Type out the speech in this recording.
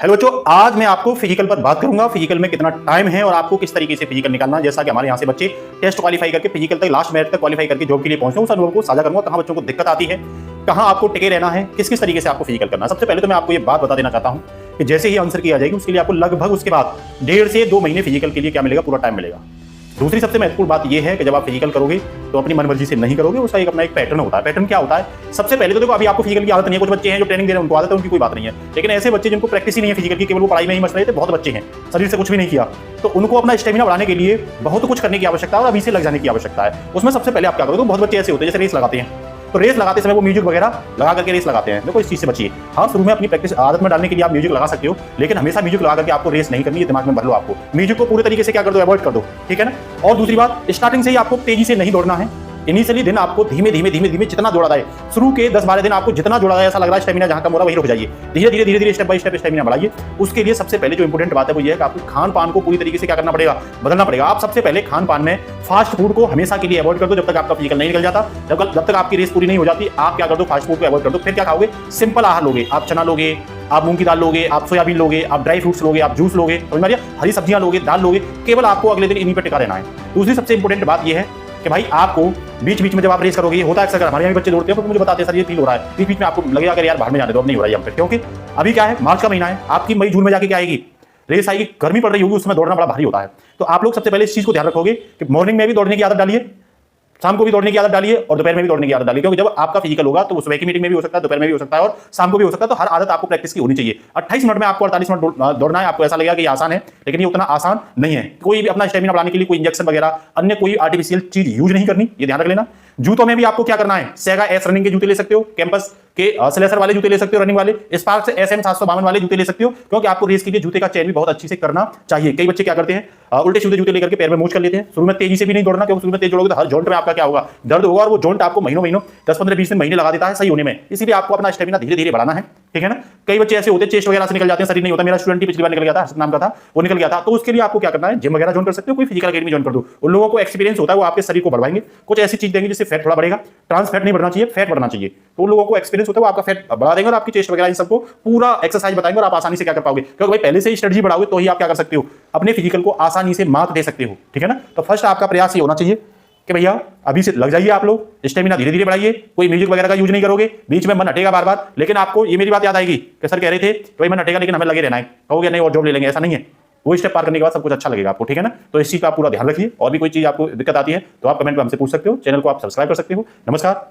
Hello बच्चों, आज मैं आपको फिजिकल पर बात करूंगा। फिजिकल में कितना टाइम है और आपको किस तरीके से फिजिकल निकालना है। जैसा कि हमारे यहाँ से बच्चे टेस्ट क्वालीफाई करके फिजिकल तक लास्ट मेरिट तक क्वालीफाई करके जॉब के लिए पहुंचे, उस अनुभव को साझा करूंगा। कहाँ बच्चों को दिक्कत आती है, कहाँ आपको टिके रहना है, किस किस तरीके से आपको फिजिकल करना है। सबसे पहले तो मैं आपको ये बात बता देना चाहता हूँ कि जैसे ही आंसर की आ जाएगी उसके लिए आपको लगभग उसके बाद 1.5 से 2 महीने फिजिकल के लिए क्या मिलेगा, पूरा टाइम मिलेगा। दूसरी सबसे महत्वपूर्ण बात यह है कि जब आप फिजिकल करोगे तो अपनी मनमर्जी से नहीं करोगे, उसका एक अपना एक पैटर्न होता है। पैटर्न क्या होता है? सबसे पहले तो देखो, अभी आपको फिजिकल की आदत नहीं है। कुछ बच्चे हैं जो ट्रेनिंग दे रहे हैं, उनको आदत है, उनकी कोई बात नहीं है। लेकिन ऐसे बच्चे जिनको प्रैक्टिस ही नहीं है फिजिकल की, केवल वो पढ़ाई में ही मस्त रहे थे, बहुत बच्चे हैं, शरीर से कुछ भी नहीं किया, तो उनको अपना स्टेमिना बढ़ाने के लिए बहुत कुछ करने की आवश्यकता है और अभी से लग जाने की आवश्यकता है। उसमें सबसे पहले आप क्या करोगे, बहुत बच्चे ऐसे होते हैं जैसे रेस लगाते हैं, तो रेस लगाते समय वो म्यूजिक वगैरह लगा करके रेस लगाते हैं। देखो, इस चीज से बचिए। हाँ, शुरू में अपनी प्रैक्टिस आदत में डालने के लिए आप म्यूजिक लगा सकते हो, लेकिन हमेशा म्यूजिक लगा करके आपको रेस नहीं करनी है। दिमाग में भर लो, आपको म्यूजिक को पूरे तरीके से क्या कर दो, अवॉइड कर दो, ठीक है ना। और दूसरी बात, स्टार्टिंग से ही आपको तेजी से नहीं दौड़ना है। इनिशियली दिन आपको धीमे धीमे धीमे धीमे जितना जोड़ा जाए, शुरू के 10-12 दिन आपको जितना जोड़ा जाए, ऐसा लग रहा है स्टेमिना जहां कम हो रहा है वही रुक जाइए। धीरे धीरे स्टेप बाय स्टेप स्टेमिना बढ़ाइए। उसके लिए सबसे पहले जो इंपॉर्टेंट बात है वो ये है कि आपको खान पान को पूरी तरीके से क्या करना पड़ेगा, बदलना पड़ेगा। आप सबसे पहले खान पान में फास्ट फूड को हमेशा के लिए अवॉइड कर दो, जब तक आपका फिजिकल नहीं निकल जाता, जब तक आपकी रेस पूरी नहीं हो जाती। आप क्या कर दो, फास्ट फूड को अवॉइड कर दो। फिर क्या खाओगे, सिंपल आहार लोगे। आप चना लोगे, आप मूंग की दाल लोगे, आप सोयाबीन लोगे, आप ड्राई फ्रूट्स लोगे, आप जूस लोगे, समझ में आ रही है, हरी सब्जियां लोगे, दाल लोगे। केवल आपको अगले दिन इन्हीं पर टिका रहना है। दूसरी सबसे इंपॉर्टेंट बात यह है कि भाई आपको बीच बीच में जब आप रेस करोगे, ये होता है अक्सर, हमारे यहाँ भी बच्चे दौड़ते हैं तो मुझे बताते हैं सर ये फील हो रहा है, बीच बीच में आपको लगेगा कि यार बाहर में जाने दो, अब नहीं हो रहा है हम पे। क्योंकि अभी क्या है, मार्च का महीना है, आपकी मई जून में जाके क्या आएगी, रेस आएगी, गर्मी पड़ रही होगी, उसमें दौड़ना बड़ा भारी होता है। तो आप लोग सबसे पहले इस चीज को ध्यान रखोगे कि मॉर्निंग में भी दौड़ने की आदत डालिए, शाम को भी दौड़ने की आदत डालिए और दोपहर में भी दौड़ने की आदत डालिए। क्योंकि जब आपका फिजिकल होगा तो वो सुबह की मीटिंग में भी हो सकता है, दोपहर में भी हो सकता है और शाम को भी हो सकता है। तो हर आदत आपको प्रैक्टिस की होनी चाहिए। 28 मिनट में आपको 48 मिनट दौड़ना है। आपको ऐसा लगेगा कि ये आसान है, लेकिन ये उतना आसान नहीं है। कोई भी अपना स्टेमिना बढ़ाने के लिए कोई इंजेक्शन वगैरह अन्य कोई आर्टिफिशियल चीज यूज नहीं करनी, ये ध्यान रख लेना। जूतों में भी आपको क्या करना है, सेगा एस रनिंग के जूते ले सकते हो, कैंपस के स्लेसर वाले जूते ले सकते हो, रनिंग वाले स्पार्क्स SM 752 वाले जूते ले सकते हो। क्योंकि आपको रेस के लिए जूते का चयन भी बहुत अच्छी से करना चाहिए। कई बच्चे क्या करते हैं, उल्टे सीधे जूते लेकर के पैर में मोच कर लेते हैं। शुरू में तेजी से भी नहीं दौड़ना, क्योंकि शुरू में तेज दौड़ोगे तो हर जॉइंट में आपका क्या होगा, दर्द होगा, और वो जॉइंट आपको महीनों 10-15-20 दिन महीने लगा देता है सही होने में। इसीलिए आपको अपना स्टेमिना धीरे धीरे बढ़ाना है, ठीक है ना। कई बच्चे ऐसे होते हैं चेस्ट वगैरह से निकल जाते हैं, शरीर नहीं होता। मेरा स्टूडेंट ही पिछली बार निकल गया था, हर्षद नाम का था, वो निकल गया था। तो उसके लिए आपको क्या करना है, जिम वगैरह ज्वाइन कर सकते हो, कोई फिजिकल अकेडमी ज्वाइन कर दो। उन लोगों को एक्सपीरियंस होता है, वो आपके शरीर को बढ़वाएंगे, कुछ ऐसी चीज देंगे जिससे फैट थोड़ा बढ़ेगा। ट्रांस फैट नहीं बढ़ना चाहिए, फैट बढ़ना चाहिए। तो उन लोगों को एक्सपीरियंस होता है, वो आपका फैट बढ़ा देंगे और आपकी चेस्ट वगैरह इन सबको पूरा एक्सरसाइज बताएंगे और आप आसानी से क्या कर पाओगे। क्योंकि भाई पहले से ही स्ट्रेटजी बढ़ाओगे तो ही आप क्या कर सकते हो, अपने फिजिकल को आसानी से मात दे सकते हो, ठीक है ना। तो फर्स्ट आपका प्रयास ये होना चाहिए कि भैया अभी से लग जाइए, आप लोग स्टेमिना धीरे धीरे बढ़ाइए। कोई म्यूजिक वगैरह का यूज नहीं करोगे, बीच में मन हटेगा बार बार, लेकिन आपको ये मेरी बात याद आएगी कि सर कह रहे थे कि भाई मन हटेगा लेकिन हमें लगे रहना है, कहोगे नहीं और जॉब ले लेंगे, ऐसा नहीं है। वो स्टेप पार करने के बाद सब कुछ अच्छा लगेगा आपको, ठीक है ना। तो इस चीज का पूरा ध्यान रखिए। और भी कोई चीज आपको दिक्कत आती है तो आप कमेंट में हमसे पूछ सकते हो। चैनल को आप सब्सक्राइब कर सकते हो। नमस्कार।